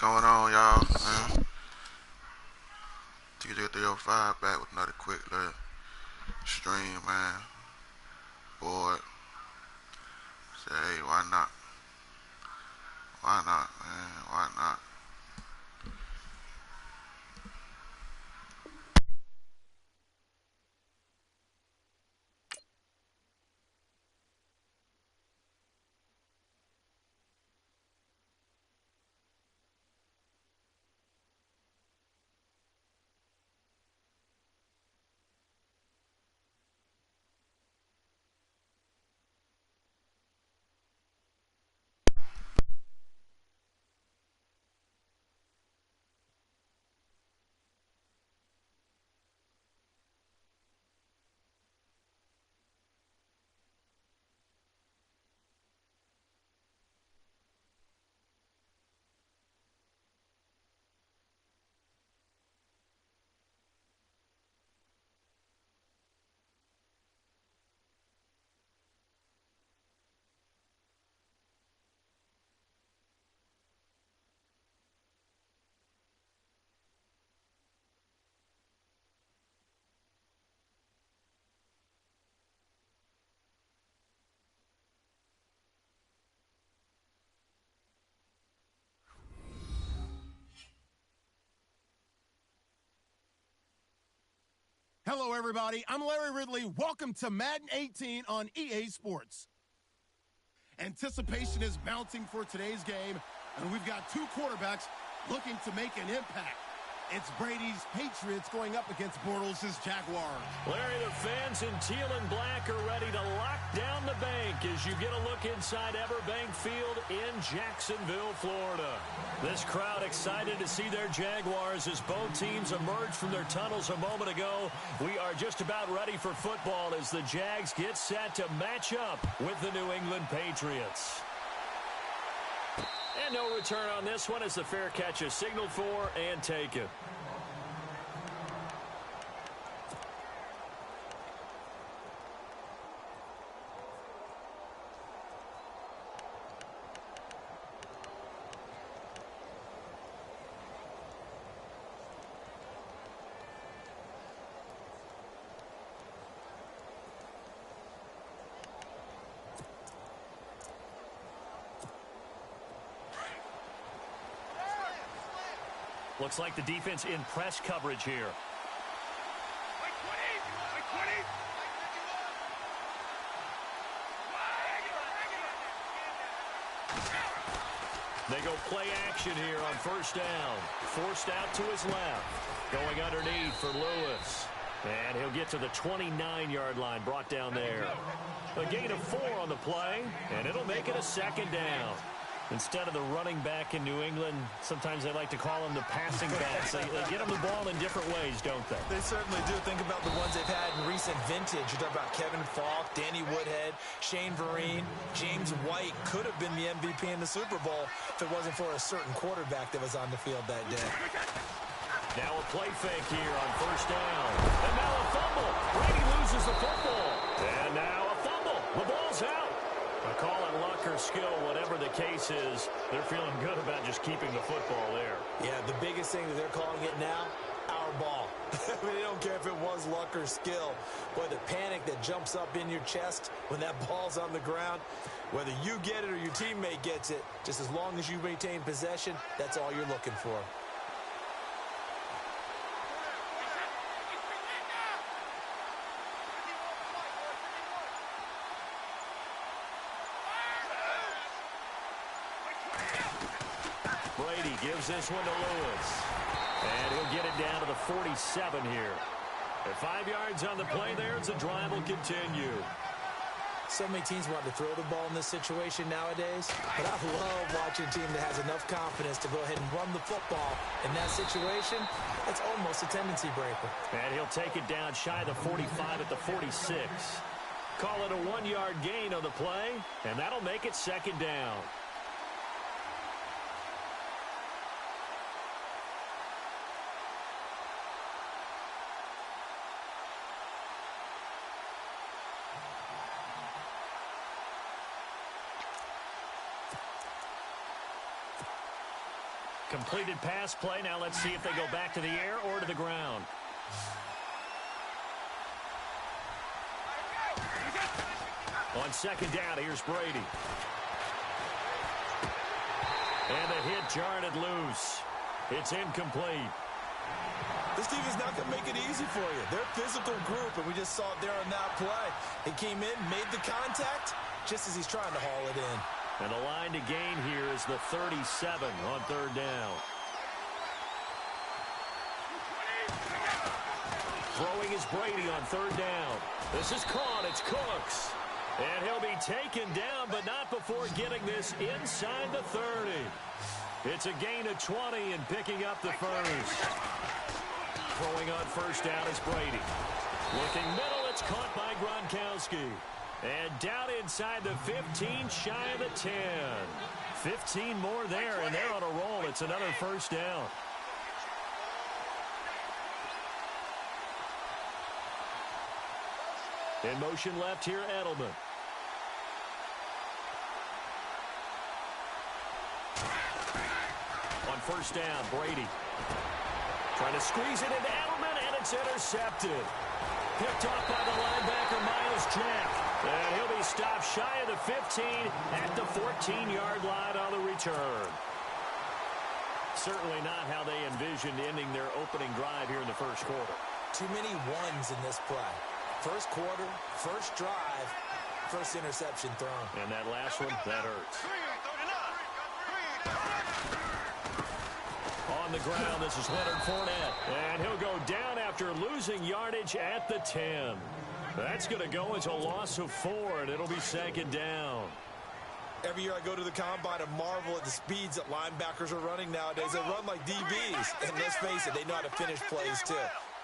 going on, y'all? TJ 305 back with another quick little stream, man. Bored. Say, hey, why not? Why not, man? Why not? Hello, everybody. I'm Larry Ridley. Welcome to Madden 18 on EA Sports. Anticipation is mounting for today's game, and we've got two quarterbacks looking to make an impact. It's Brady's Patriots going up against Bortles' Jaguars. Larry, the fans in teal and black are ready to lock down the bank as you get a look inside Everbank Field in Jacksonville, Florida. This crowd excited to see their Jaguars as both teams emerge from their tunnels a moment ago. We are just about ready for football as the Jags get set to match up with the New England Patriots. And no return on this one as the fair catch is signaled for and taken. Looks like the defense in press coverage here. They go play action here on first down. Forced out to his left. Going underneath for Lewis. And he'll get to the 29-yard line, brought down there. A gain of 4 on the play, and it'll make it a second down. Instead of the running back in New England, sometimes they like to call them the passing backs. They get them the ball in different ways, don't they? They certainly do. Think about the ones they've had in recent vintage. You talk about Kevin Falk, Danny Woodhead, Shane Vereen, James White could have been the MVP in the Super Bowl if it wasn't for a certain quarterback that was on the field that day. Now a play fake here on first down. And now a fumble. Brady loses the football. And now a fumble. The ball's out. I call it luck or skill, whatever the case is. They're feeling good about just keeping the football there. Yeah, the biggest thing that they're calling it now, our ball. I mean, they don't care if it was luck or skill. Boy, the panic that jumps up in your chest when that ball's on the ground, whether you get it or your teammate gets it, just as long as you maintain possession, that's all you're looking for. Brady gives this one to Lewis. And he'll get it down to the 47 here. At 5 yards on the play there, as the drive will continue. So many teams want to throw the ball in this situation nowadays, but I love watching a team that has enough confidence to go ahead and run the football. In that situation, that's almost a tendency breaker. And he'll take it down shy of the 45 at the 46. Call it a 1-yard gain on the play, and that'll make it second down. completed pass play. Now let's see if they go back to the air or to the ground. On second down, here's Brady. And the hit jarred it loose. It's incomplete. This team is not going to make it easy for you. They're a physical group, and we just saw it there on that play. He came in, made the contact, just as he's trying to haul it in. And the line to gain here is the 37 on third down. Throwing is Brady on third down. This is caught. It's Cooks. And he'll be taken down, but not before getting this inside the 30. It's a gain of 20 and picking up the first. Throwing on first down is Brady. Looking middle, it's caught by Gronkowski. And down inside the 15, shy of the 10. 15 more there, and they're on a roll. It's another first down. In motion left here, Edelman. On first down, Brady. Trying to squeeze it into Edelman, and it's intercepted. Picked off by the linebacker, Miles Jack. And he'll be stopped shy of the 15 at the 14-yard line on the return. Certainly not how they envisioned ending their opening drive here in the first quarter. Too many ones in this play. First quarter, first drive, first interception thrown. And that last one, that hurts. On the ground, this is Leonard Fournette. And he'll go down after losing yardage at the 10. That's going to go as a loss of 4, and it'll be second down. Every year I go to the combine and marvel at the speeds that linebackers are running nowadays. They run like DBs. And let's face it, they know how to finish plays too.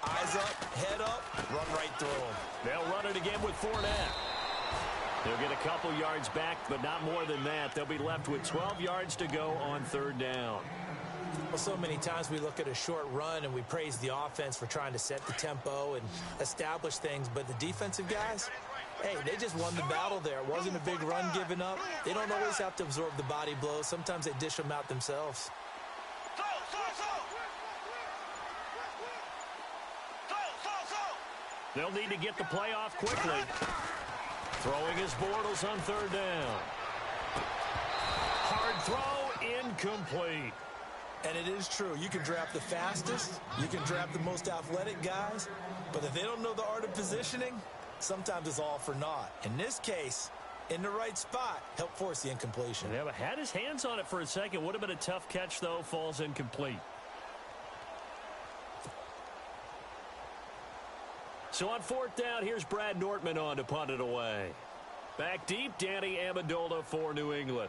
Eyes up, head up, run right through them. They'll run it again with Fournette. They'll get a couple yards back, but not more than that. They'll be left with 12 yards to go on third down. Well, so many times we look at a short run and we praise the offense for trying to set the tempo and establish things, but the defensive guys, hey, they just won the battle there. It wasn't a big run given up. They don't always have to absorb the body blows. Sometimes they dish them out themselves. They'll need to get the play off quickly. Throwing his Bortles on third down. Hard throw, incomplete. And it is true. You can draft the fastest. You can draft the most athletic guys. But if they don't know the art of positioning, sometimes it's all for naught. In this case, in the right spot, help force the incompletion. Yeah, but had his hands on it for a second. Would have been a tough catch, though. Falls incomplete. So on fourth down, here's Brad Nortman on to punt it away. Back deep, Danny Amendola for New England.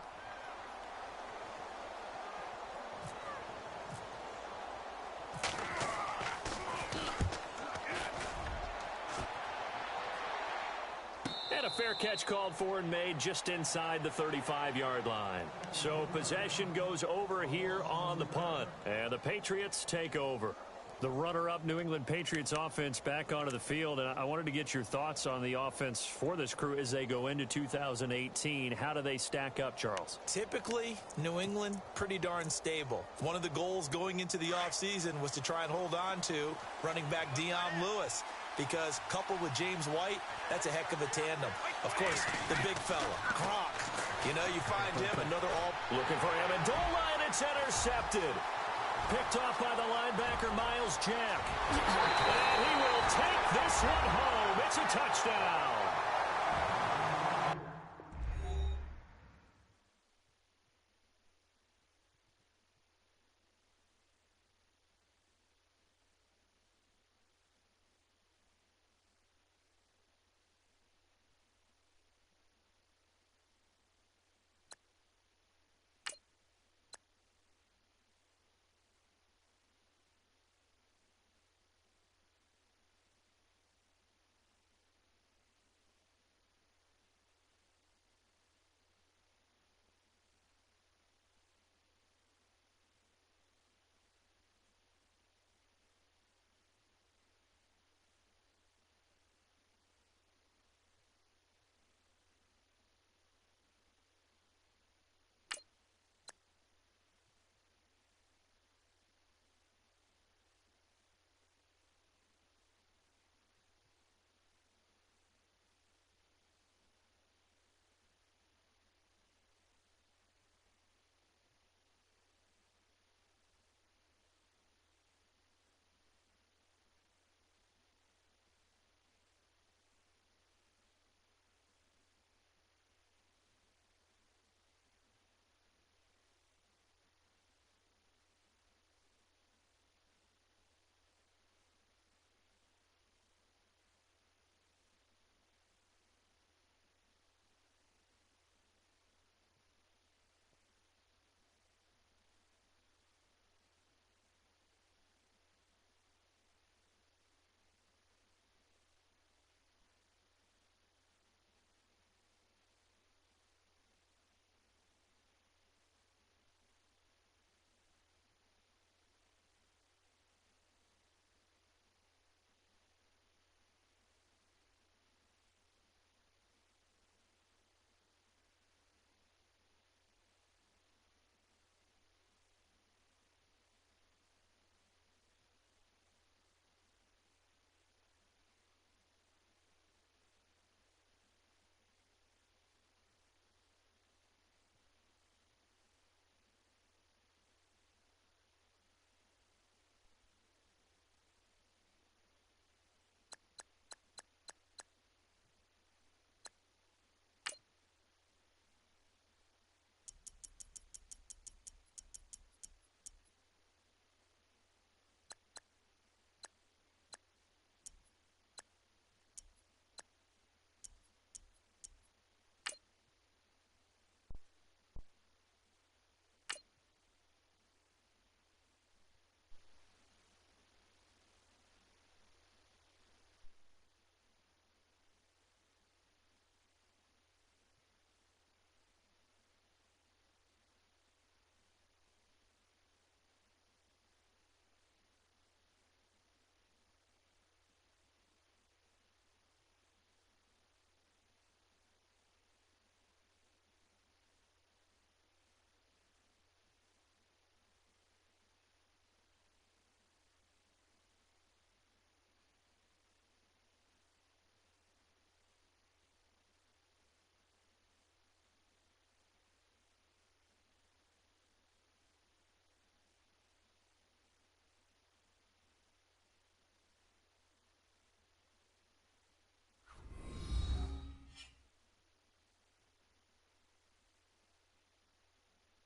And a fair catch called for and made just inside the 35-yard line. So possession goes over here on the punt. And the Patriots take over. The runner-up New England Patriots offense back onto the field. And I wanted to get your thoughts on the offense for this crew as they go into 2018. How do they stack up, Charles? Typically, New England, pretty darn stable. One of the goals going into the offseason was to try and hold on to running back Dion Lewis. Because coupled with James White, that's a heck of a tandem. Of course, the big fella, Gronk. You know, you find him, another all. Looking for Amendola, and it's intercepted. Picked off by the linebacker, Miles Jack. And he will take this one home. It's a touchdown.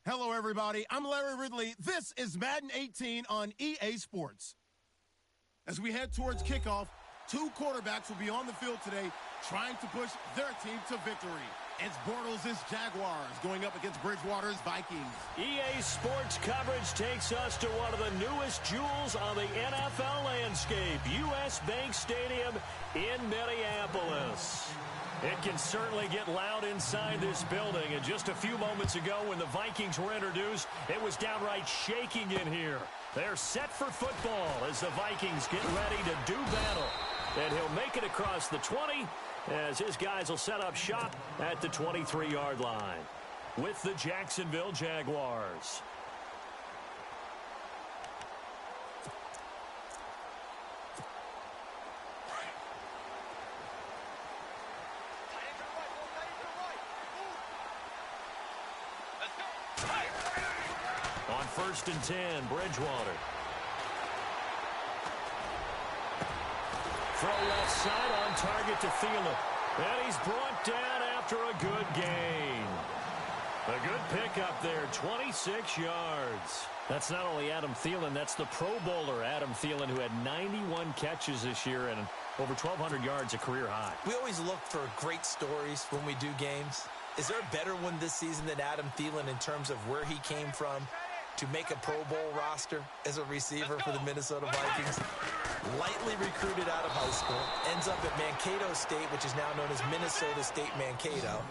Hello, everybody. I'm Larry Ridley. This is Madden 18 on EA Sports. As we head towards kickoff, two quarterbacks will be on the field today trying to push their team to victory. It's Bortles' Jaguars going up against Bridgewater's Vikings. EA Sports coverage takes us to one of the newest jewels on the NFL landscape, U.S. Bank Stadium in Minneapolis. It can certainly get loud inside this building. And just a few moments ago when the Vikings were introduced, it was downright shaking in here. They're set for football as the Vikings get ready to do battle. And he'll make it across the 20 as his guys will set up shop at the 23-yard line with the Jacksonville Jaguars. On 1st and 10, Bridgewater. Throw left side on target to Thielen. And he's brought down after a good gain. A good pickup there, 26 yards. That's not only Adam Thielen, that's the Pro Bowler Adam Thielen, who had 91 catches this year and over 1,200 yards, a career high. We always look for great stories when we do games. Is there a better one this season than Adam Thielen in terms of where he came from to make a Pro Bowl roster as a receiver for the Minnesota Vikings? Lightly recruited out of high school, ends up at Mankato State, which is now known as Minnesota State Mankato.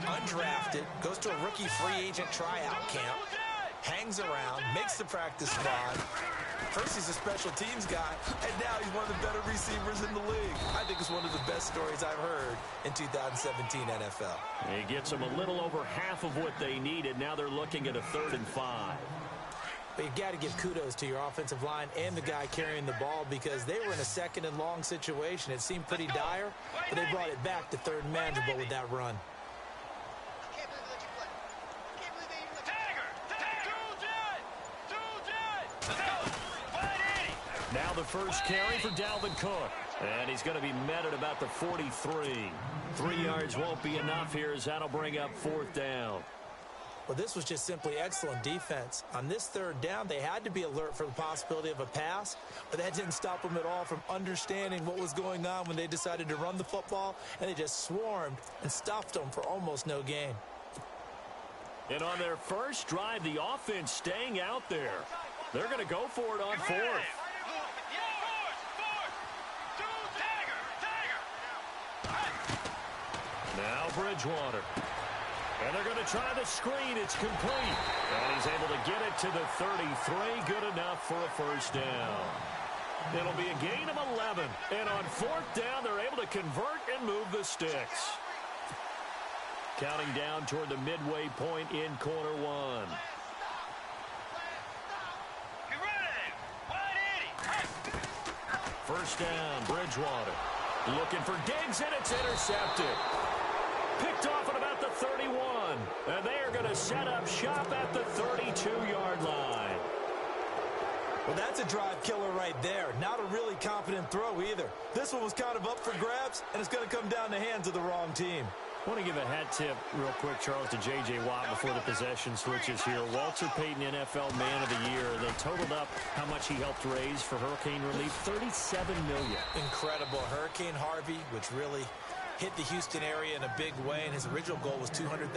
Undrafted, goes to a rookie free agent tryout camp, hangs around, makes the practice squad. First he's a special teams guy, and now he's one of the better receivers in the league. I think it's one of the best stories I've heard in 2017 NFL. He gets them a little over half of what they needed. Now they're looking at a 3rd and 5. But you've got to give kudos to your offensive line and the guy carrying the ball because they were in a 2nd and long situation. It seemed pretty dire, but they brought it back to 3rd and manageable with that run. Now the first carry for Dalvin Cook. And he's going to be met at about the 43. 3 yards won't be enough here as that'll bring up 4th down. Well, this was just simply excellent defense. On this 3rd down, they had to be alert for the possibility of a pass, but that didn't stop them at all from understanding what was going on when they decided to run the football, and they just swarmed and stuffed them for almost no gain. And on their first drive, the offense staying out there. They're going to go for it on 4th. Now Bridgewater. And they're going to try the screen. It's complete. And he's able to get it to the 33. Good enough for a 1st down. It'll be a gain of 11. And on 4th down, they're able to convert and move the sticks. Counting down toward the midway point in quarter 1. First down, Bridgewater. Looking for Diggs, and it's intercepted. Picked off at about the 31. And they are going to set up shop at the 32-yard line. Well, that's a drive killer right there. Not a really confident throw either. This one was kind of up for grabs, and it's going to come down the hands of the wrong team. I want to give a hat tip real quick, Charles, to J.J. Watt before the possession switches here. Walter Payton, NFL Man of the Year. They totaled up how much he helped raise for hurricane relief, $37 million. Incredible. Hurricane Harvey, which really hit the Houston area in a big way, and his original goal was $200,000.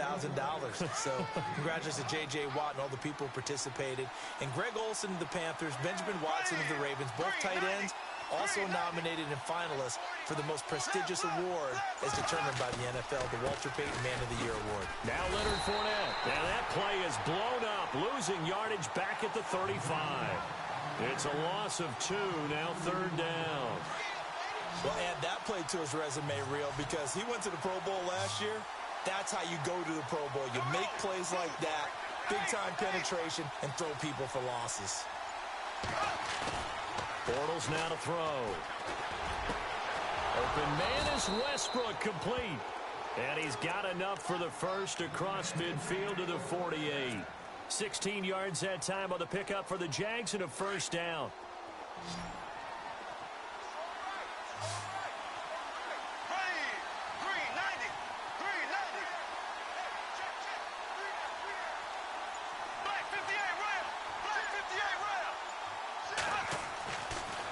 So congratulations to J.J. Watt and all the people who participated. And Greg Olsen of the Panthers, Benjamin Watson of the Ravens, both tight ends, also nominated and finalists for the most prestigious award as determined by the NFL, the Walter Payton Man of the Year Award. Now Leonard Fournette. Now that play is blown up, losing yardage back at the 35. It's a loss of 2, now 3rd down. Well, add that play to his resume reel because he went to the Pro Bowl last year. That's how you go to the Pro Bowl. You make plays like that, big-time penetration, and throw people for losses. Bortles now to throw. Open man is Westbrook, complete. And he's got enough for the first across midfield to the 48. 16 yards that time on the pickup for the Jags and a 1st down.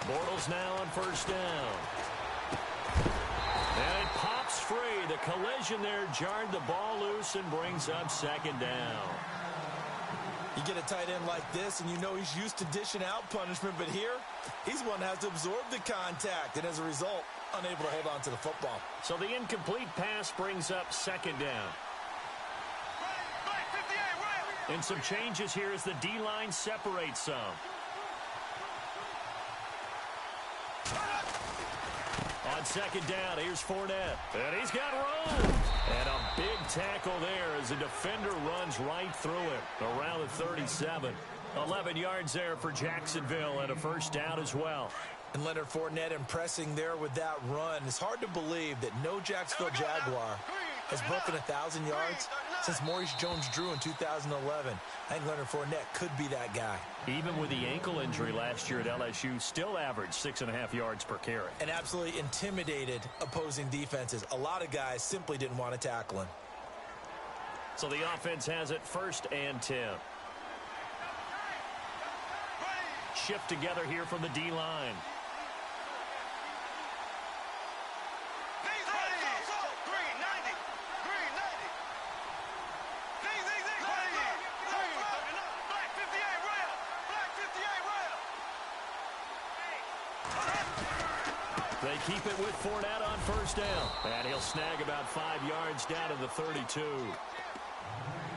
Bortles now on first down. And it pops free. The collision there jarred the ball loose and brings up second down. You get a tight end like this, and you know he's used to dishing out punishment, but here, he's one that has to absorb the contact, and as a result, unable to hold on to the football. So the incomplete pass brings up second down. And some changes here as the D-line separates some. On second down, here's Fournette. And he's got room. And a big tackle there as the defender runs right through it around the 37. 11 yards there for Jacksonville and a first down as well. And Leonard Fournette impressing there with that run. It's hard to believe that no Jacksonville Jaguar has broken 1,000 yards since Maurice Jones-Drew in 2011. I think Leonard Fournette could be that guy. Even with the ankle injury last year at LSU, still averaged 6.5 yards per carry. And absolutely intimidated opposing defenses. A lot of guys simply didn't want to tackle him. So the offense has it 1st and 10. Shift together here from the D-line. They keep it with Fournette on first down. And he'll snag about 5 yards down to the 32.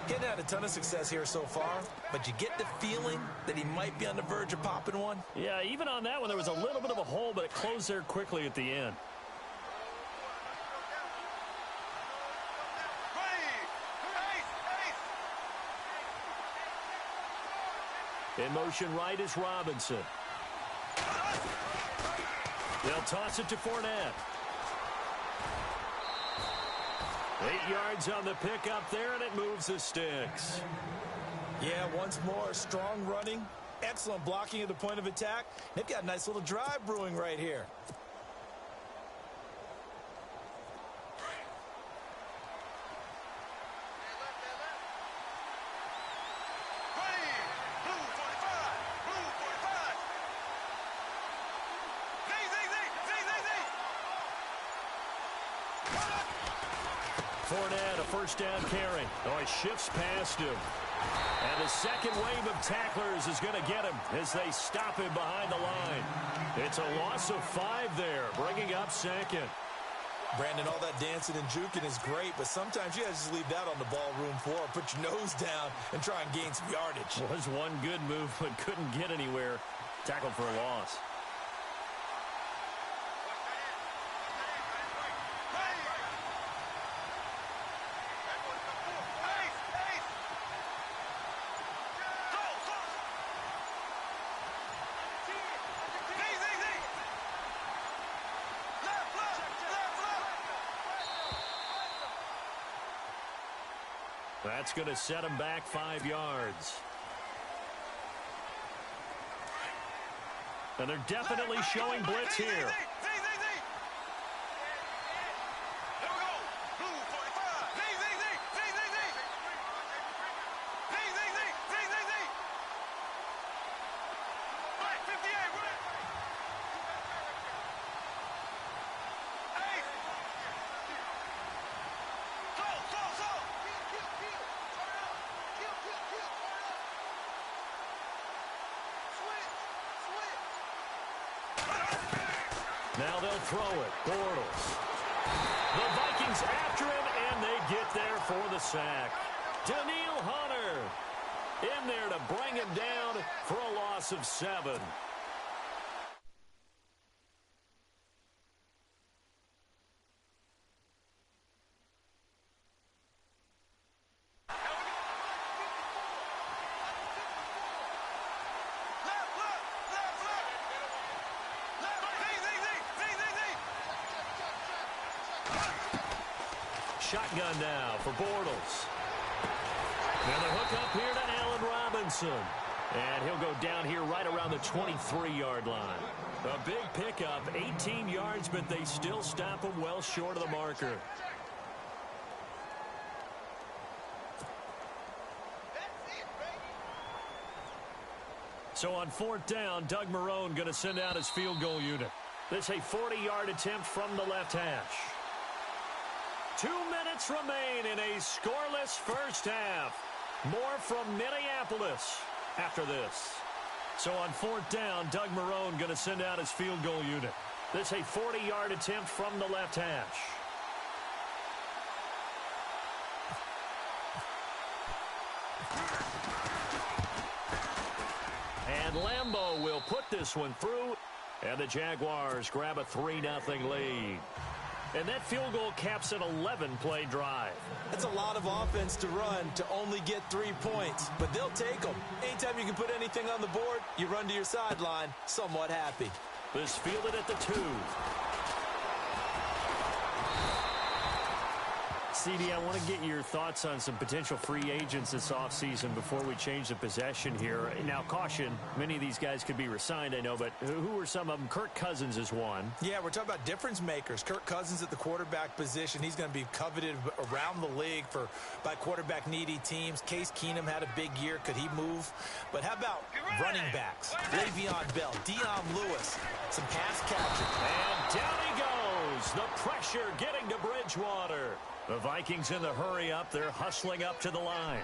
Getting had a ton of success here so far, but you get the feeling that he might be on the verge of popping one. Yeah, even on that one, there was a little bit of a hole, but it closed there quickly at the end. In motion right is Robinson. They'll toss it to Fournette. 8 yards on the pickup there, and it moves the sticks. Yeah, once more, strong running, excellent blocking at the point of attack. They've got a nice little drive brewing right here. Fournette, a first down carry. Oh, he shifts past him. And the second wave of tacklers is going to get him as they stop him behind the line. It's a loss of 5 there, bringing up second. Brandon, all that dancing and juking is great, but sometimes you guys just leave that on the ballroom floor. Put your nose down and try and gain some yardage. Was one good move, but couldn't get anywhere. Tackled for a loss. That's going to set him back 5 yards. And they're definitely showing blitz here. Now they'll throw it. Bortles. The Vikings after him, and they get there for the sack. Daniil Hunter in there to bring him down for a loss of 7. Shotgun now for Bortles. And the hook up here to Allen Robinson. And he'll go down here right around the 23-yard line. A big pickup, 18 yards, but they still stop him well short of the marker. So on 4th down, Doug Marrone going to send out his field goal unit. This a 40-yard attempt from the left hash. 2 minutes remain in a scoreless first half. More from Minneapolis after this. So on 4th down, Doug Marrone going to send out his field goal unit. This a 40-yard attempt from the left hash. And Lambeau will put this one through, and the Jaguars grab a 3-0 lead. And that field goal caps an 11-play drive. That's a lot of offense to run to only get 3 points, but they'll take them. Anytime you can put anything on the board, you run to your sideline somewhat happy. This fielded at the 2. CD, I want to get your thoughts on some potential free agents this offseason before we change the possession here. Now, caution, many of these guys could be re-signed, I know, but who are some of them? Kirk Cousins is one. Yeah, we're talking about difference makers. Kirk Cousins at the quarterback position. He's going to be coveted around the league by quarterback-needy teams. Case Keenum had a big year. Could he move? But how about running backs? Le'Veon Bell, Dion Lewis, some pass catching. And down he goes. The pressure getting to Bridgewater. The Vikings in the hurry up. They're hustling up to the line.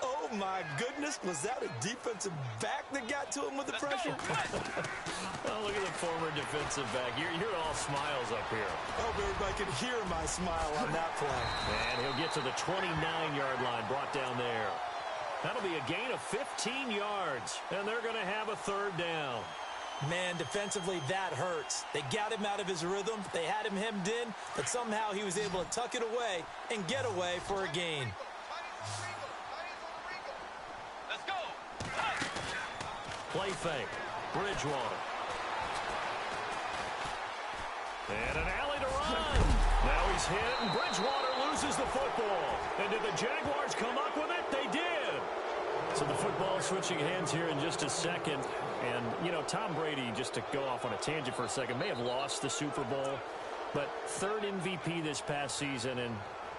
Oh, my goodness. Was that a defensive back that got to him with the pressure? Oh, look at the former defensive back. You're all smiles up here. I hope everybody can hear my smile on that play. And he'll get to the 29-yard line, brought down there. That'll be a gain of 15 yards, and they're going to have a 3rd down. Man, defensively, that hurts. They got him out of his rhythm. They had him hemmed in, but somehow he was able to tuck it away and get away for a gain. Let's go. Play fake. Bridgewater. And an alley to run. Now he's hit, and Bridgewater loses the football. And did the Jaguars come up with it? They did. So the football switching hands here in just a second. And, you know, Tom Brady, just to go off on a tangent for a second, may have lost the Super Bowl, but 3rd MVP this past season, and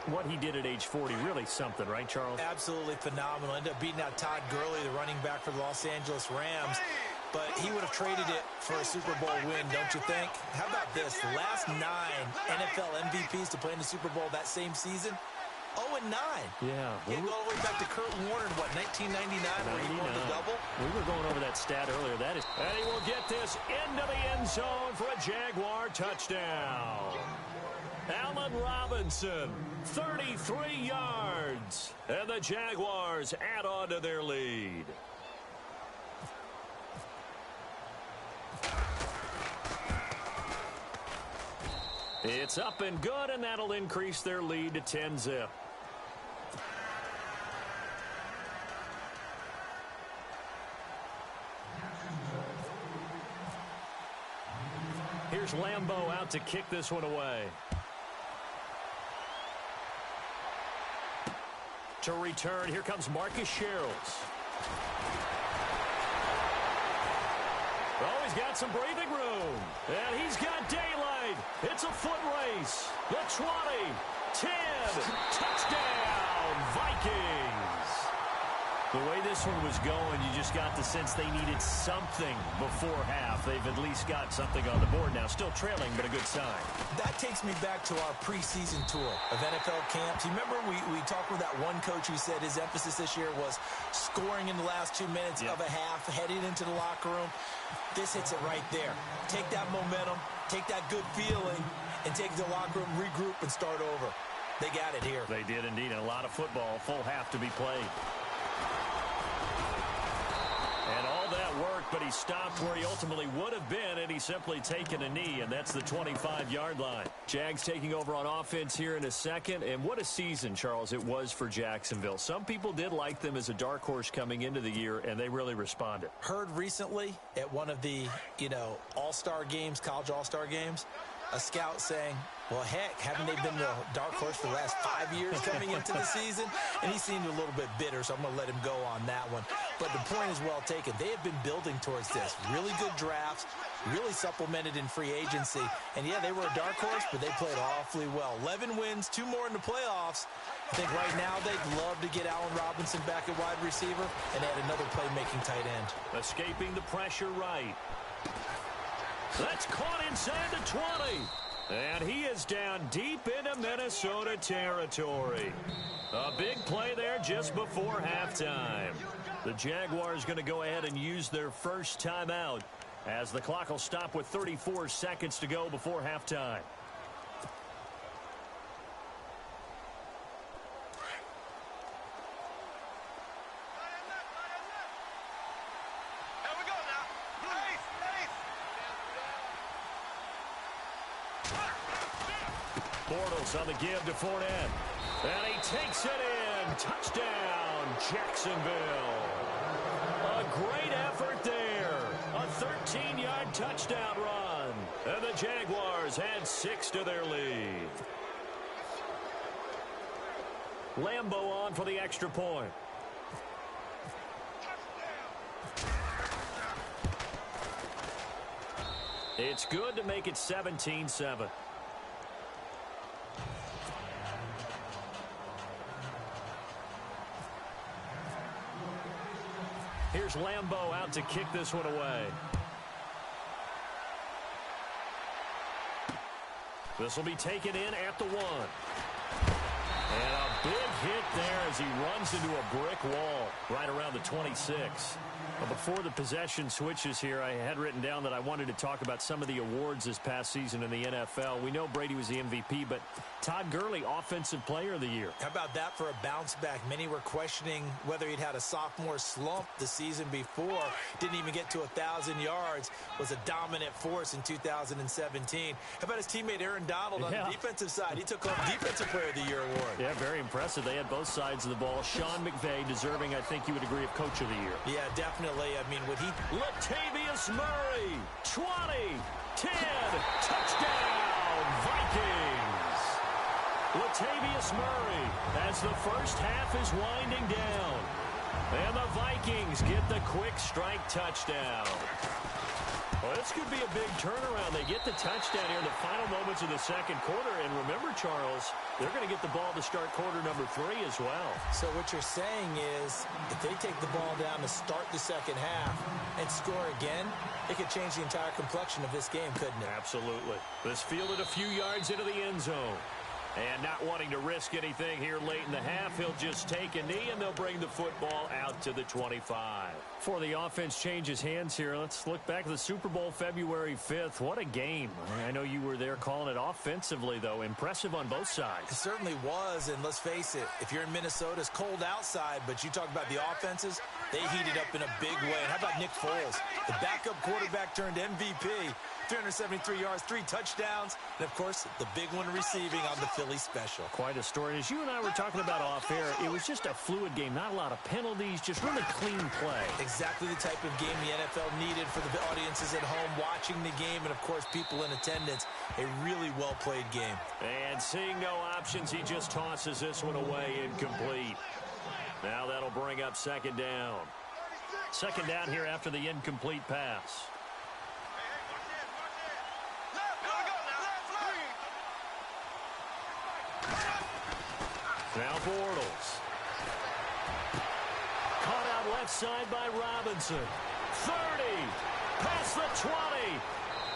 what he did at age 40, really something, right, Charles? Absolutely phenomenal. Ended up beating out Todd Gurley, the running back for the Los Angeles Rams, but he would have traded it for a Super Bowl win, don't you think? How about this? The last 9 NFL MVPs to play in the Super Bowl that same season, 0-9. Yeah. You go all the way back to Kurt Warner in, 1999, where he won the double? We were going over that stat earlier. And he will get this into the end zone for a Jaguar touchdown. Allen Robinson, 33 yards. And the Jaguars add on to their lead. It's up and good, and that'll increase their lead to 10-zip. Here's Lambeau out to kick this one away. To return, here comes Marcus Sherrills. Oh, he's got some breathing room. And he's got daylight. It's a foot race. The 20, 10, touchdown, Vikings. The way this one was going, you just got the sense they needed something before half. They've at least got something on the board now. Still trailing, but a good sign. That takes me back to our preseason tour of NFL camps. You remember we talked with that one coach who said his emphasis this year was scoring in the last 2 minutes of a half, heading into the locker room. This hits it right there. Take that momentum, take that good feeling, and take it to the locker room, regroup, and start over. They got it here. They did indeed. And a lot of football, full half to be played. And all that worked, but he stopped where he ultimately would have been, and he's simply taken a knee, and that's the 25-yard line. Jags taking over on offense here in a second, and what a season, Charles, it was for Jacksonville. Some people did like them as a dark horse coming into the year, and they really responded. Heard recently at one of the, all-star games, college all-star games, a scout saying, well, heck, haven't they been the dark horse for the last 5 years coming into the season? And he seemed a little bit bitter, so I'm going to let him go on that one. But the point is well taken. They have been building towards this. Really good drafts, really supplemented in free agency. And, yeah, they were a dark horse, but they played awfully well. 11 wins, 2 more in the playoffs. I think right now they'd love to get Allen Robinson back at wide receiver and add another playmaking tight end. Escaping the pressure right. That's caught inside the 20. And he is down deep into Minnesota territory. A big play there just before halftime. The Jaguars going to go ahead and use their first timeout as the clock will stop with 34 seconds to go before halftime. Bortles on the give to Fournette. And he takes it in. Touchdown, Jacksonville. A great effort there. A 13-yard touchdown run. And the Jaguars add 6 to their lead. Lambeau on for the extra point. It's good to make it 17-7. Here's Lambeau out to kick this one away. This will be taken in at the 1. And a big hit there as he runs into a brick wall right around the 26. Well, before the possession switches here, I had written down that I wanted to talk about some of the awards this past season in the NFL. We know Brady was the MVP, but Todd Gurley, Offensive Player of the Year. How about that for a bounce back? Many were questioning whether he'd had a sophomore slump the season before. Didn't even get to 1,000 yards. Was a dominant force in 2017. How about his teammate Aaron Donald on the defensive side? He took home Defensive Player of the Year award. Yeah, very impressive. They had both sides of the ball. Sean McVay deserving, I think you would agree, of Coach of the Year. Yeah, definitely. I mean, would he... Latavius Murray, 20, 10, touchdown, Vikings. Latavius Murray as the first half is winding down. And the Vikings get the quick strike touchdown. Well, this could be a big turnaround. They get the touchdown here in the final moments of the second quarter. And remember, Charles, they're going to get the ball to start quarter number 3 as well. So what you're saying is if they take the ball down to start the second half and score again, it could change the entire complexion of this game, couldn't it? Absolutely. This fielded a few yards into the end zone. And not wanting to risk anything here late in the half, he'll just take a knee, and they'll bring the football out to the 25. Before the offense changes hands here, let's look back at the Super Bowl February 5th. What a game. I know you were there calling it offensively, though. Impressive on both sides. It certainly was, and let's face it, if you're in Minnesota, it's cold outside, but you talk about the offenses, they heated up in a big way. And how about Nick Foles? The backup quarterback turned MVP. 373 yards, 3 touchdowns, and, of course, the big one receiving on the Philly special. Quite a story. As you and I were talking about off air, it was just a fluid game. Not a lot of penalties, just really clean play. Exactly the type of game the NFL needed for the audiences at home watching the game and, of course, people in attendance. A really well-played game. And seeing no options, he just tosses this one away incomplete. Now that'll bring up second down. Second down here after the incomplete pass. Now Bortles. Caught out left side by Robinson. 30. Past the 20.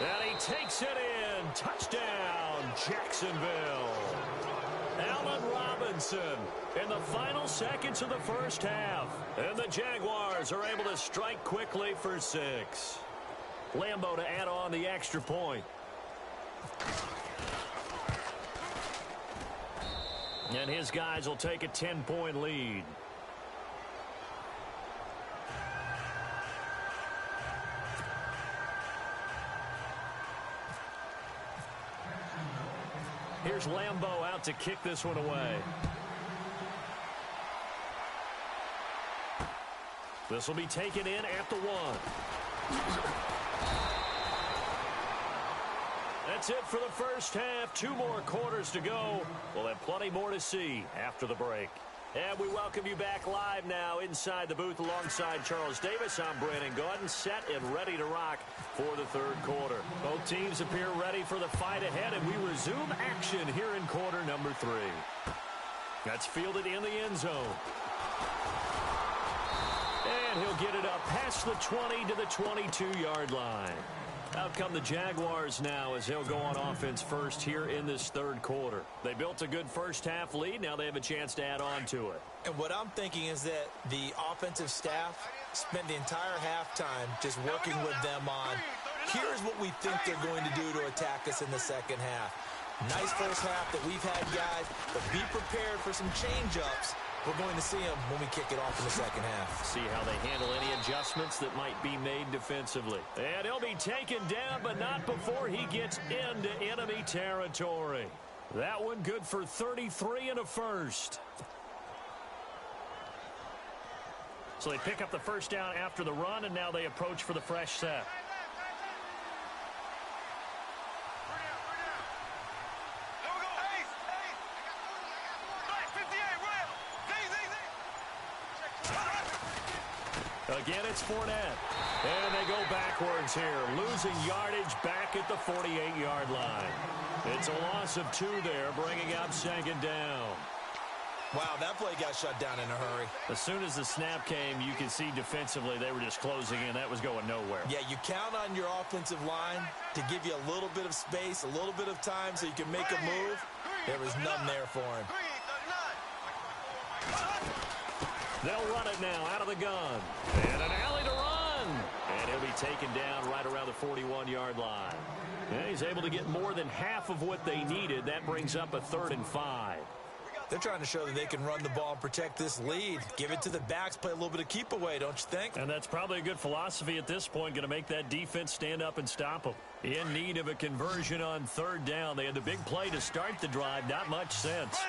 And he takes it in. Touchdown, Jacksonville. Allen Robinson in the final seconds of the first half. And the Jaguars are able to strike quickly for 6. Lambeau to add on the extra point. And his guys will take a 10-point lead. Here's Lambeau out to kick this one away. This will be taken in at the 1. That's it for the first half. 2 more quarters to go. We'll have plenty more to see after the break. And we welcome you back live now inside the booth alongside Charles Davis. I'm Brandon Gaudin, set and ready to rock for the third quarter. Both teams appear ready for the fight ahead, and we resume action here in quarter number 3. That's fielded in the end zone. And he'll get it up past the 20 to the 22-yard line. Out come the Jaguars now as they'll go on offense first here in this third quarter. They built a good first-half lead. Now they have a chance to add on to it. And what I'm thinking is that the offensive staff spent the entire halftime just working with them on, here's what we think they're going to do to attack us in the second half. Nice first half that we've had, guys, but be prepared for some change-ups. We're going to see them when we kick it off in the second half. See how they handle any adjustments that might be made defensively. And he'll be taken down, but not before he gets into enemy territory. That one good for 33 and a first. So they pick up the first down after the run, and now they approach for the fresh set. Again, it's Fournette. And they go backwards here, losing yardage back at the 48-yard line. It's a loss of 2 there, bringing up second down. Wow, that play got shut down in a hurry. As soon as the snap came, you could see defensively they were just closing in. That was going nowhere. Yeah, you count on your offensive line to give you a little bit of space, a little bit of time so you can make a move. There was none there for him. They'll run it now out of the gun. And an alley to run. And he'll be taken down right around the 41-yard line. And he's able to get more than half of what they needed. That brings up a 3rd and 5. They're trying to show that they can run the ball and protect this lead. Give it to the backs, play a little bit of keep away, don't you think? And that's probably a good philosophy at this point, going to make that defense stand up and stop them. In need of a conversion on 3rd down. They had the big play to start the drive, not much sense.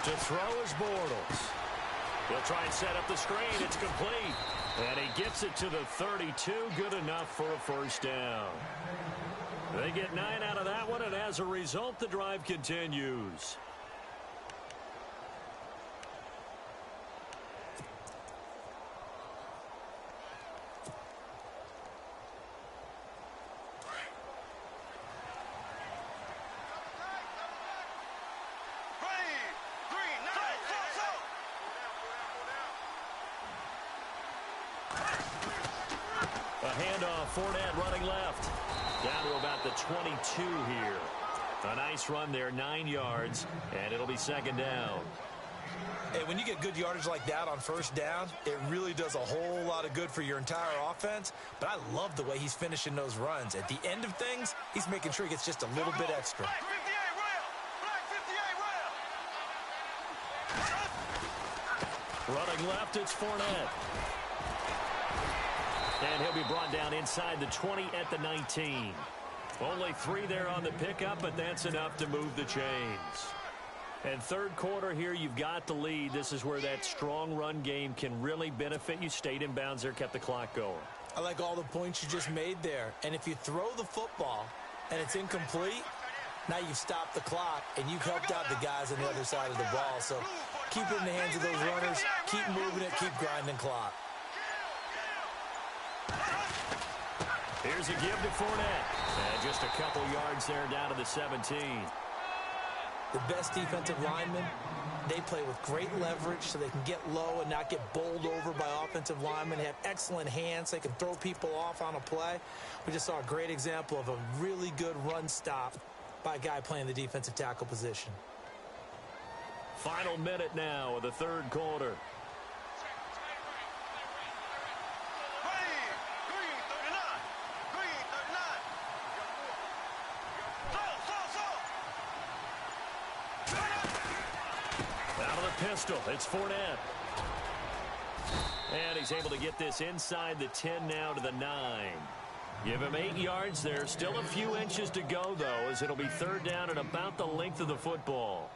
To throw is Bortles. He'll try and set up the screen. It's complete. And he gets it to the 32. Good enough for a first down. They get 9 out of that one, and as a result, the drive continues. A handoff, Fournette running left. Down to about the 22 here. A nice run there, 9 yards, and it'll be second down. Hey, when you get good yardage like that on first down, it really does a whole lot of good for your entire offense. But I love the way he's finishing those runs. At the end of things, he's making sure he gets just a little bit extra. Running left, it's Fournette. And he'll be brought down inside the 20 at the 19. Only 3 there on the pickup, but that's enough to move the chains. And third quarter here, you've got the lead. This is where that strong run game can really benefit you. Stayed in bounds there, kept the clock going. I like all the points you just made there. And if you throw the football and it's incomplete, now you've stopped the clock and you've helped out the guys on the other side of the ball. So keep it in the hands of those runners. Keep moving it. Keep grinding clock. Here's a give to Fournette. And just a couple yards there down to the 17. The best defensive linemen, they play with great leverage so they can get low and not get bowled over by offensive linemen. They have excellent hands. They can throw people off on a play. We just saw a great example of a really good run stop by a guy playing the defensive tackle position. Final minute now of the third quarter. Pistol. It's Fournette. And he's able to get this inside the 10 now to the 9. Give him 8 yards there. Still a few inches to go, though, as it'll be third down at about the length of the football.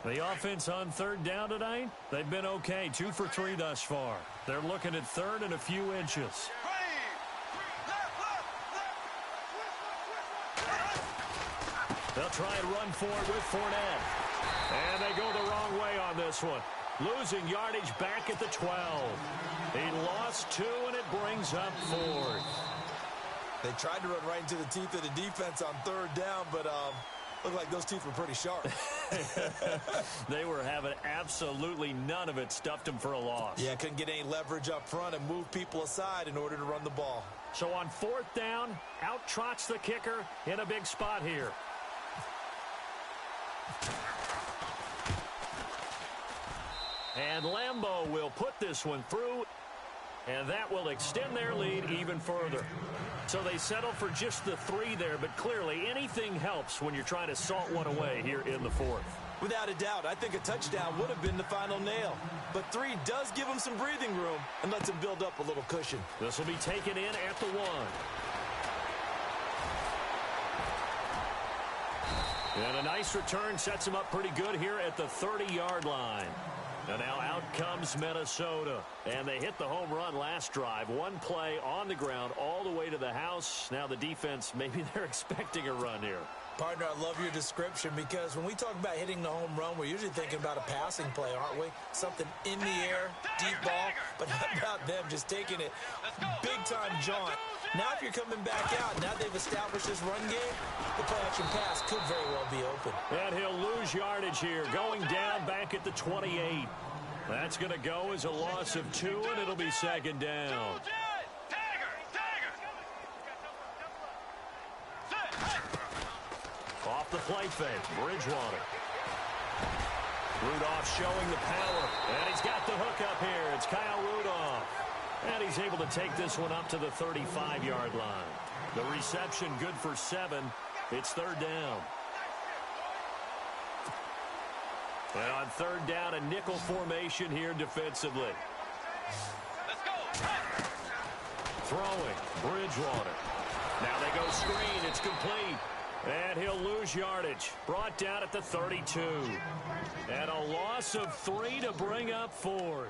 The offense on third down tonight, they've been okay. 2 for 3 thus far. They're looking at third and a few inches. they'll try and run for it with Fournette. And they go the wrong way on this one. Losing yardage back at the 12. He lost 2, and it brings up 4th. They tried to run right into the teeth of the defense on 3rd down, but looked like those teeth were pretty sharp. They were having absolutely none of it. Stuffed them for a loss. Yeah, couldn't get any leverage up front and move people aside in order to run the ball. So on 4th down, out trots the kicker in a big spot here. And Lambeau will put this one through, and that will extend their lead even further. So they settle for just the 3 there, but clearly anything helps when you're trying to salt one away here in the 4th. Without a doubt, I think a touchdown would have been the final nail. But 3 does give them some breathing room and lets them build up a little cushion. This will be taken in at the 1. And a nice return sets them up pretty good here at the 30-yard line. And now out comes Minnesota. And they hit the home run last drive. 1 play on the ground all the way to the house. Now the defense, maybe they're expecting a run here. Partner, I love your description because when we talk about hitting the home run, we're usually thinking about a passing play, aren't we? Something in the air, deep ball. But how about them just taking it big-time jaunt? Now if you're coming back out, now they've established this run game, the play-action pass could very well be open. And he'll lose yardage here, going down back at the 28. That's going to go as a loss of 2, and it'll be 2nd down. Off the play fake, Bridgewater. Rudolph showing the power, and he's got the hook up here. It's Kyle Rudolph. And he's able to take this one up to the 35-yard line. The reception good for 7. It's 3rd down. And on 3rd down, a nickel formation here defensively. Let's go. Throwing, Bridgewater. Now they go screen. It's complete. And he'll lose yardage. Brought down at the 32. And a loss of 3 to bring up 4th.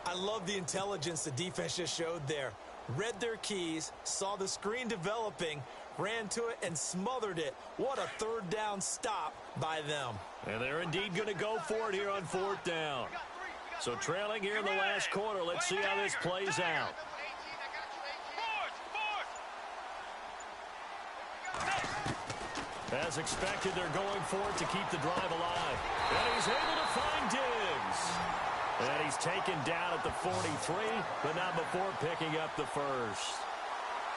I love the intelligence the defense just showed there. Read their keys, saw the screen developing, ran to it, and smothered it. What a 3rd down stop by them. And they're indeed going to go for it here on 4th down. So trailing here in the last quarter, let's see how this plays out. As expected, they're going for it to keep the drive alive. And he's able to find Diggs. And he's taken down at the 43, but not before picking up the first.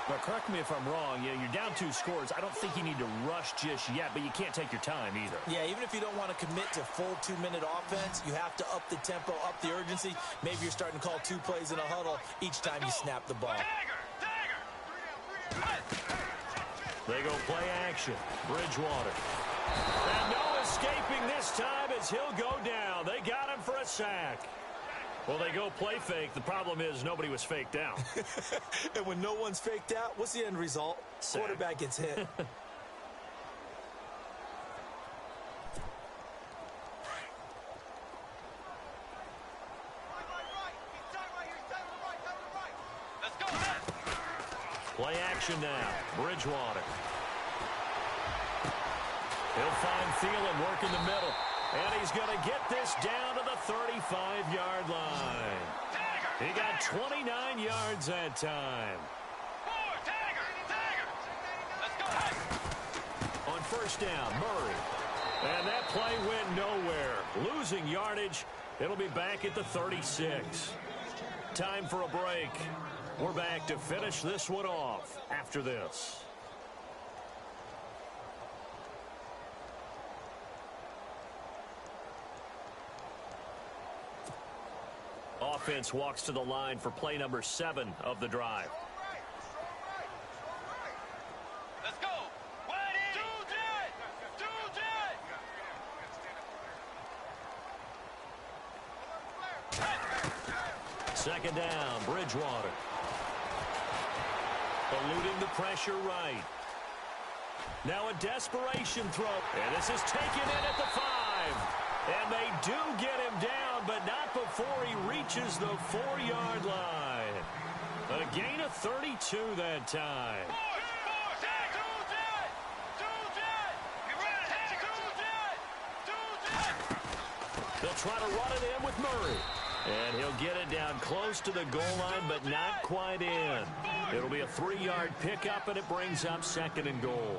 But correct me if I'm wrong, you're down 2 scores. I don't think you need to rush just yet, but you can't take your time either. Yeah, even if you don't want to commit to full 2-minute offense, you have to up the tempo, up the urgency. Maybe you're starting to call 2 plays in a huddle each time you snap the ball. They go play action. Bridgewater. And no escaping this time as he'll go down. They got him for a sack. Well, they go play fake. The problem is nobody was faked out. And when no one's faked out, what's the end result? Sack. Quarterback gets hit. Play action now. Bridgewater. He'll find Thielen working the middle. And he's going to get this down to the 35-yard line. He got 29 yards that time. On 1st down, Murray. And that play went nowhere. Losing yardage. It'll be back at the 36. Time for a break. We're back to finish this one off after this. Offense walks to the line for play number 7 of the drive. Let's go. 2nd down, Bridgewater. Eluding the pressure right. Now a desperation throw. And this is taken in at the 5. And they do get him down, but not before he reaches the 4-yard line. A gain of 32 that time. They'll try to run it in with Murray. And he'll get it down close to the goal line, but not quite in. It'll be a 3-yard pickup, and it brings up 2nd and goal.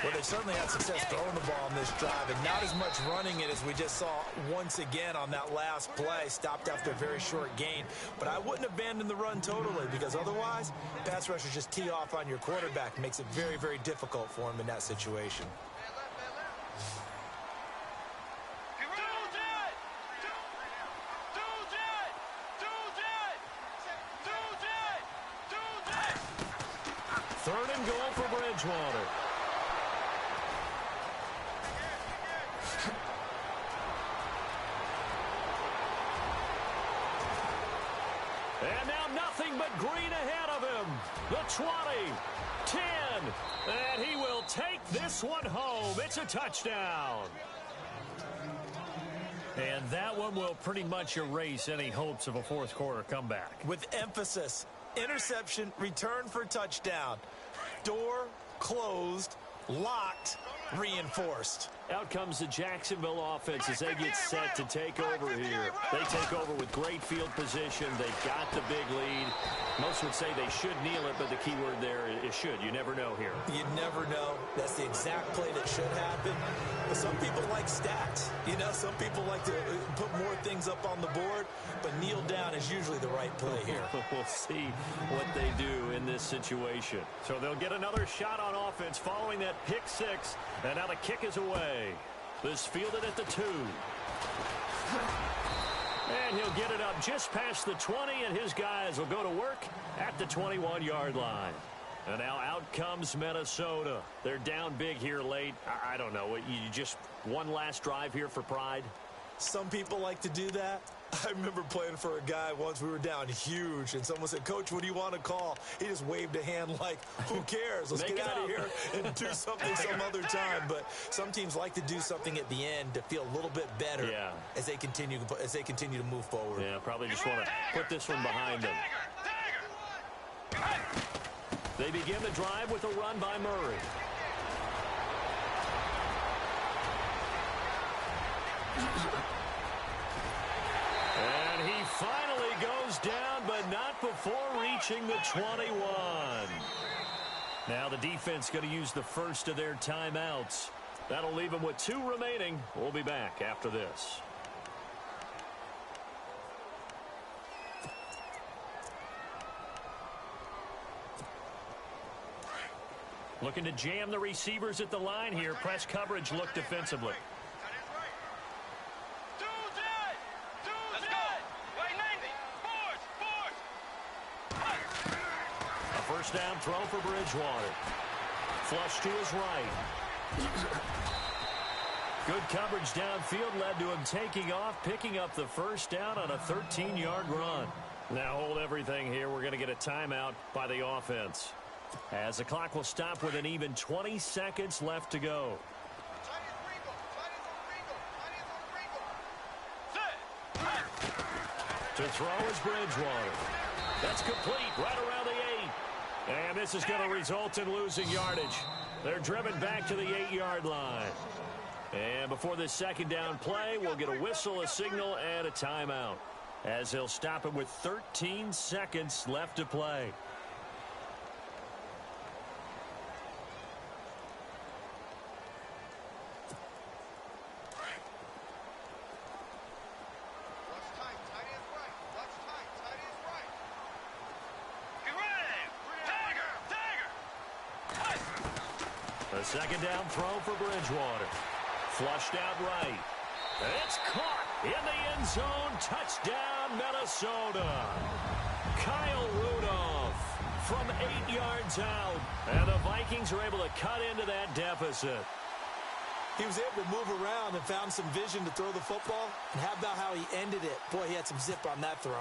Well, they've certainly had success throwing the ball on this drive, and not as much running it as we just saw once again on that last play. Stopped after a very short gain. But I wouldn't abandon the run totally, because otherwise, pass rushers just tee off on your quarterback. Makes it very, very difficult for him in that situation. Third and goal for Bridgewater. And now nothing but green ahead of him. The 20, 10, and he will take this one home. It's a touchdown. And that one will pretty much erase any hopes of a fourth quarter comeback. With emphasis, interception, return for touchdown. Door closed, locked, reinforced. Out comes the Jacksonville offense as they get set to take over here. They take over with great field position. They've got the big lead. Most would say they should kneel it, but the key word there is should. You never know here. You never know. That's the exact play that should happen. But some people like stats. You know, some people like to put more things up on the board, but kneel down is usually the right play here. We'll see what they do in this situation. So they'll get another shot on offense following that pick 6, and now the kick is away. This fielded at the 2. And he'll get it up just past the 20, and his guys will go to work at the 21-yard line. And now out comes Minnesota. They're down big here late. I don't know. You just one last drive here for pride? Some people like to do that. I remember playing for a guy once. We were down huge, and someone said, "Coach, what do you want to call?" He just waved a hand like, who cares? Let's get out of here and do something some other time. But some teams like to do something at the end to feel a little bit better as they continue to move forward. Yeah, probably just want to put this one behind them. They begin the drive with a run by Murray. And he finally goes down, but not before reaching the 21. Now the defense going to use the first of their timeouts. That'll leave them with 2 remaining. We'll be back after this. Looking to jam the receivers at the line here. Press coverage look defensively. First down throw for Bridgewater. Flush to his right. Good coverage downfield led to him taking off, picking up the first down on a 13-yard run. Now hold everything here. We're going to get a timeout by the offense, as the clock will stop with an even 20 seconds left to go. To throw is Bridgewater. That's complete right around the 8. And this is going to result in losing yardage. They're driven back to the 8-yard line. And before this second down play, we'll get a whistle, a signal, and a timeout, as they'll stop it with 13 seconds left to play. A second down throw for Bridgewater. Flushed out right. And it's caught in the end zone. Touchdown, Minnesota. Kyle Rudolph from 8 yards out. And the Vikings are able to cut into that deficit. He was able to move around and found some vision to throw the football. And how about how he ended it? Boy, he had some zip on that throw.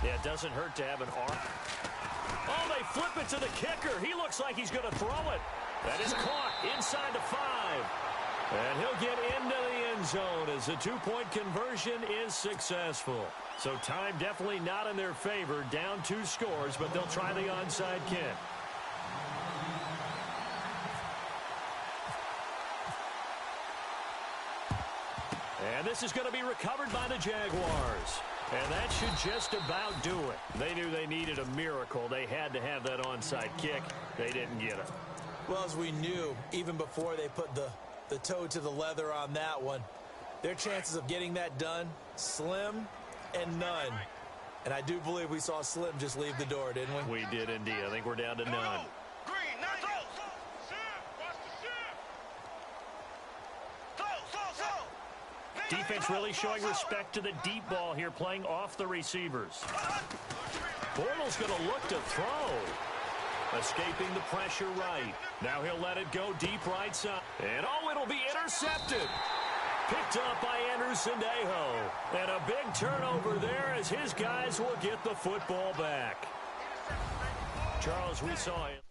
Yeah, it doesn't hurt to have an arm. Oh, they flip it to the kicker. He looks like he's going to throw it. That is caught inside the 5. And he'll get into the end zone as the 2-point conversion is successful. So time definitely not in their favor. Down 2 scores, but they'll try the onside kick. And this is going to be recovered by the Jaguars. And that should just about do it. They knew they needed a miracle. They had to have that onside kick. They didn't get it. Well, as we knew, even before they put the toe to the leather on that one, their chances of getting that done, slim and none. And I do believe we saw Slim just leave the door, didn't we? We did indeed. I think we're down to none. Green, now throw. Defense really showing respect to the deep ball here, playing off the receivers. Bortles going to look to throw. Escaping the pressure right. Now he'll let it go deep right side. And oh, it'll be intercepted. Picked up by Anderson Aho. And a big turnover there as his guys will get the football back. Charles, we saw it.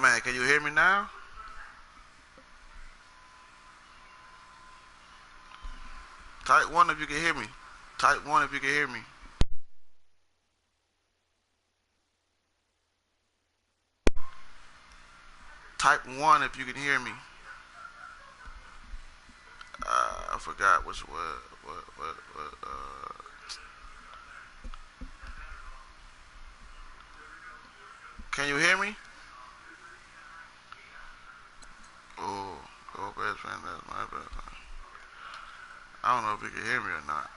Man, can you hear me now? Type 1 if you can hear me. Type 1 if you can hear me. Type 1 if you can hear me. I forgot which word. Can you hear me? Oh, go best friend, that's my best friend. I don't know if you can hear me or not.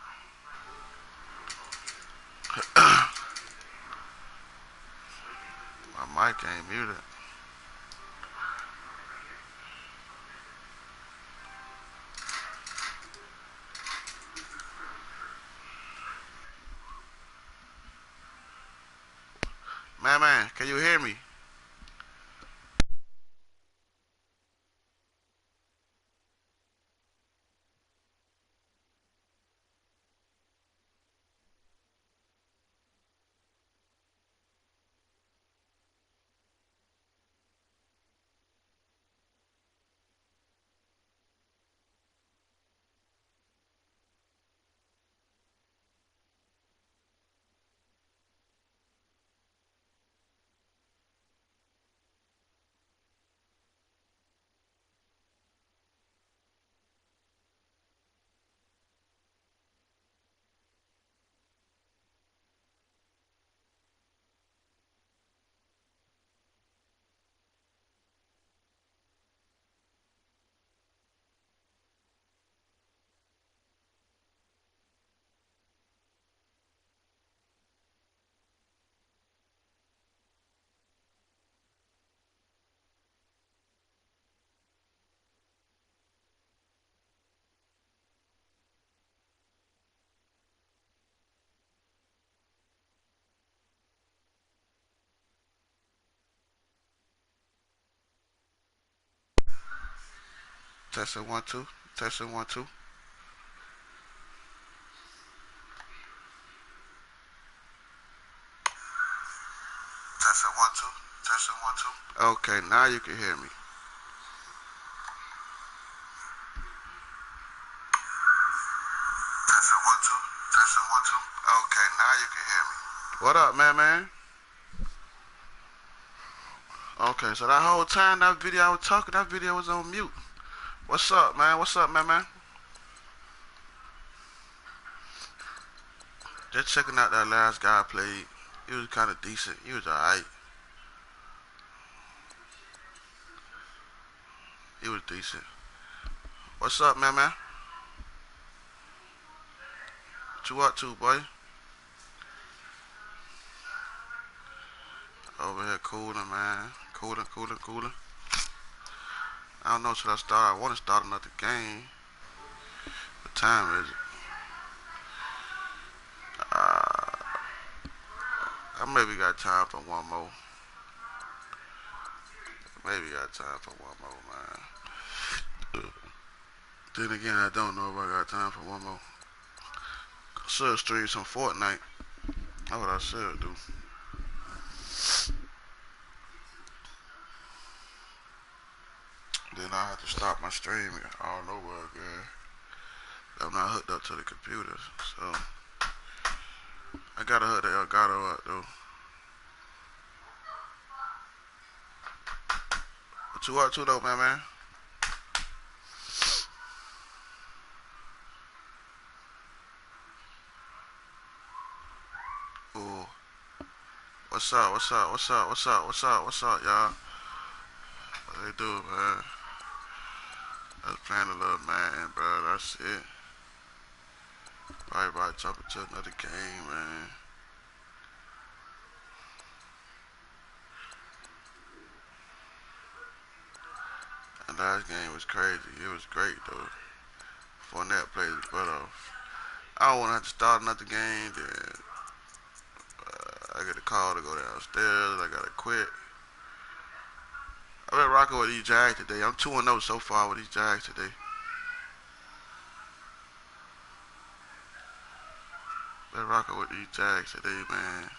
My mic ain't muted. Man, can you hear me? Testing 1 2. Testing 1 2. Testing 1 2. Testing 1 2. Okay, now you can hear me. Testing 1 2. Testing 1 2. Okay, now you can hear me. What up, man? Okay, so that whole time that video I was talking, that video was on mute. What's up, man? What's up, man? Just checking out that last guy I played. He was kind of decent. He was alright. He was decent. What's up, man? What you up to, boy? Over here cooling, man. Cooling. I don't know, should I start? I want to start another game. What time is it? I maybe got time for one more. Maybe got time for one more, man. Then again, I don't know if I got time for one more. I should stream some Fortnite. That's what I should do. Then I have to stop my streaming all over again. I'm not hooked up to the computer, so I gotta hook the Elgato up though. What you up to though, man? Ooh. What's up, y'all? What they do, man? I was playing a little man, bro. That's it. Probably about to jump into another game, man. And last game was crazy. It was great, though. Fournette played his butt off. I don't want to have to start another game, then I get a call to go downstairs. I gotta quit. I've been rocking with these Jags today. I'm 2-0 so far with these Jags today. Been rocking with these Jags today, man.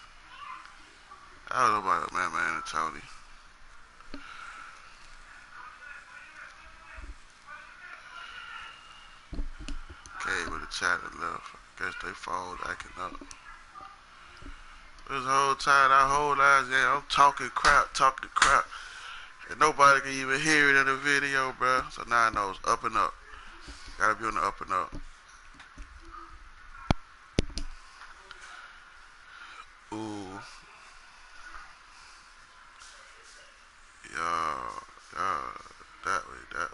I don't know about man and Tony. chat and left. I guess they phone acting up. This whole time, that whole last game, I'm talking crap, and nobody can even hear it in the video, bro. So now I know it's up and up. Gotta be on the up and up. Ooh, yeah, yeah, that way, yeah.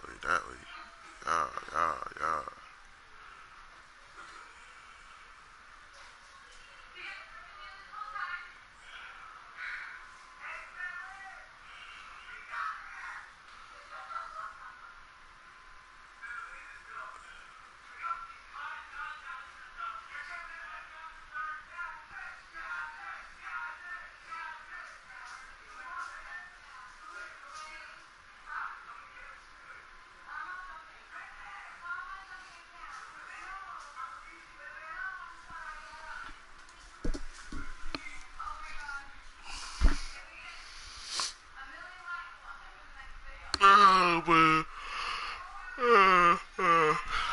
Oh, man.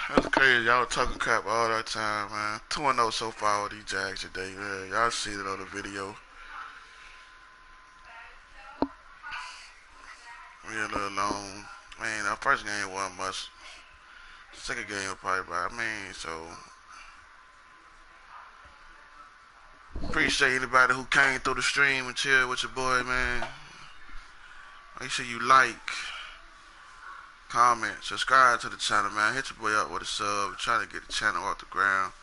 That's crazy. Y'all talking crap all that time, man. 2-0 so far with these Jags today, man. Y'all see it on the video. We a little long. Man, our first game wasn't much. Second game was probably about, so appreciate anybody who came through the stream and chilled with your boy, man. Make sure you like, comment, subscribe to the channel, man. Hit your boy up with a sub. We're trying to get the channel off the ground.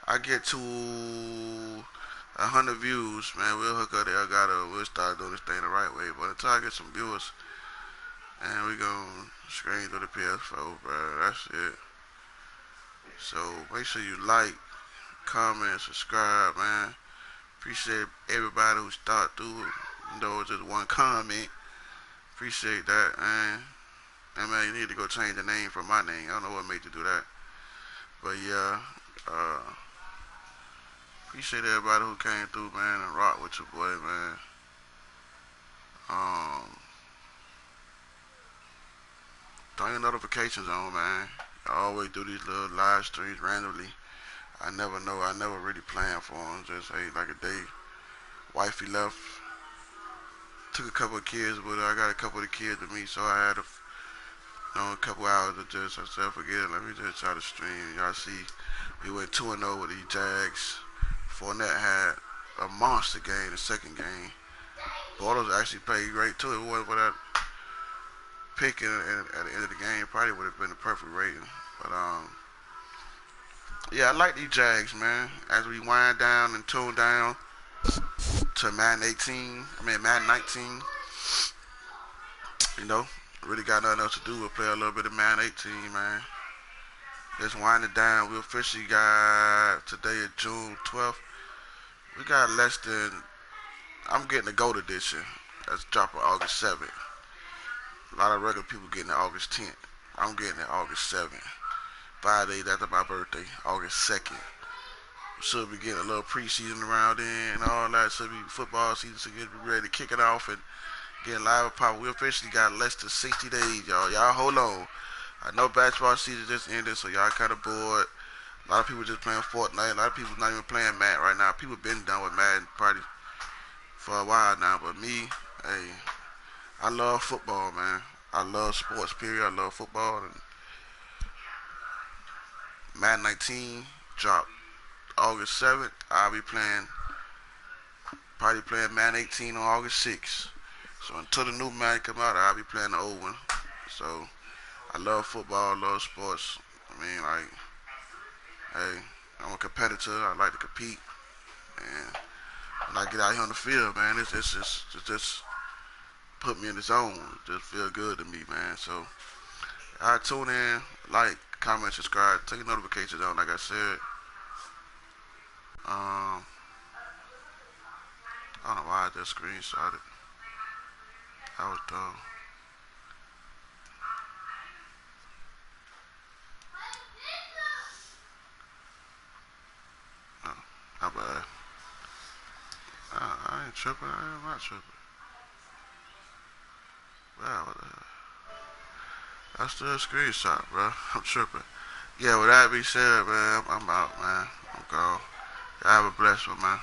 I get to 100 views, man. We'll hook up there. We'll start doing this thing the right way. But until I get some viewers, and we gonna screen through the PS4, bro. That's it. So make sure you like, comment, subscribe, man. Appreciate everybody who start through. It's just one comment. Appreciate that, man. And man, you need to go change the name from my name. I don't know what made you do that. But yeah, appreciate everybody who came through, man, and rock with your boy, man. Turn your notifications on, man. I always do these little live streams randomly. I never know. I never really plan for them. Just, hey, like a day, wifey left, took a couple of kids with her. I got a couple of the kids with me, so I had a couple hours to just, I said, forget it. Let me just try to stream. Y'all see, we went 2-0 with these Jags. Fournette had a monster game the second game. Bortles actually played great, too. It wasn't for that pick at the end of the game. Probably would have been the perfect rating. But, yeah, I like these Jags, man. As we wind down and tune down to Madden 19. You know, really got nothing else to do but play a little bit of Madden 18, man. Just wind it down. We officially got, today is June 12th. We got less than, I'm getting the GOAT edition. That's dropping August 7th. A lot of regular people getting it August 10th. I'm getting it August 7th. 5 days after my birthday, August 2nd. Should be getting a little preseason around then and all that. Should be football season, so get ready to kick it off and get live with Papa. We officially got less than 60 days, y'all. Y'all hold on. I know basketball season just ended, so y'all kind of bored. A lot of people just playing Fortnite. A lot of people not even playing Madden right now. People been done with Madden probably for a while now. But me, hey, I love football, man. I love sports, period. I love football. And Madden 19 dropped August 7th. I'll be probably playing Madden 18 on August 6th. So until the new Madden come out, I'll be playing the old one. So I love football, I love sports. Hey, I'm a competitor. I like to compete. And when I get out here on the field, man, it's just put me in the zone. It just feel good to me, man. So I tune in, like, comment, subscribe, take your notifications on, like I said. I don't know why I just screenshot it. That was dumb. Oh, not bad. I ain't tripping. I am not tripping. Wow, what the hell? That's still a screenshot, bro. I'm tripping. Yeah, with that being said, man, I'm out, man. I'm gone. Y'all have a blessed one, man.